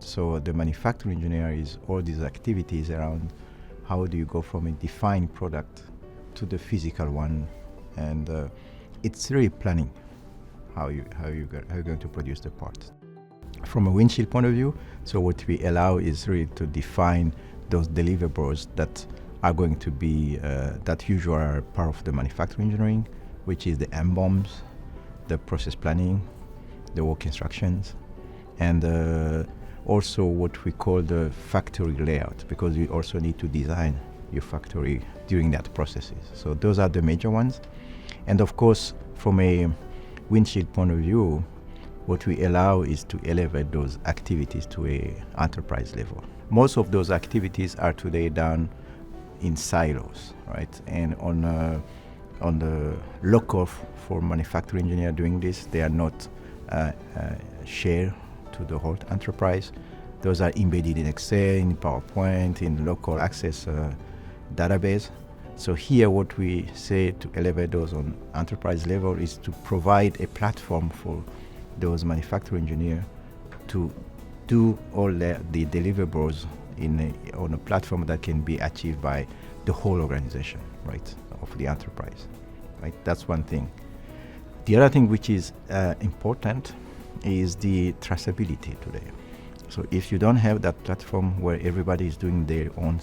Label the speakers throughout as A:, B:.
A: So the manufacturing engineer is all these activities around how do you go from a defined product to the physical one, and it's really planning how you're going to produce the part. From a Windchill point of view, so what we allow is really to define those deliverables that are going to be that usually are part of the manufacturing engineering, which is the mBOMs, the process planning, the work instructions, and also what we call the factory layout, because you also need to design your factory during that processes. So those are the major ones. And of course, from a Windchill point of view, what we allow is to elevate those activities to a enterprise level. Most of those activities are today done in silos, right? And on the local for manufacturing engineer doing this, they are not shared to the whole enterprise. Those are embedded in Excel, in PowerPoint, in local access database. So here what we say to elevate those on enterprise level is to provide a platform for those manufacturing engineers to do all the deliverables on a platform that can be achieved by the whole organization, right, of the enterprise, right? That's one thing. The other thing which is important is the traceability today. So if you don't have that platform where everybody is doing their own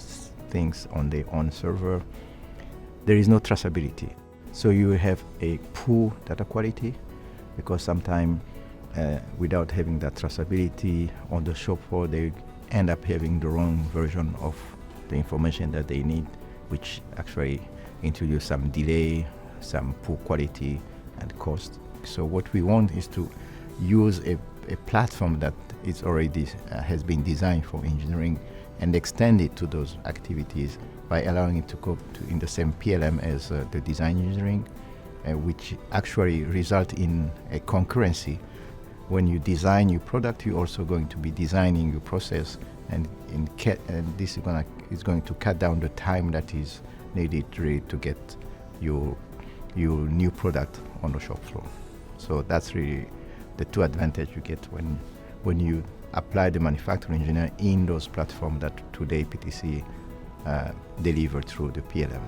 A: things on their own server, there is no traceability. So you have a poor data quality, because sometimes without having that traceability on the shop floor, they end up having the wrong version of the information that they need, which actually introduce some delay, some poor quality and cost. So what we want is to use a platform that is already has been designed for engineering and extend it to those activities by allowing it to go in the same PLM as the design engineering, which actually result in a concurrency. When you design your product, you're also going to be designing your process, and this is going to cut down the time that is needed really to get your new product on the shop floor. So that's really the two advantages you get when you apply the manufacturing engineer in those platforms that today PTC deliver through the PLM.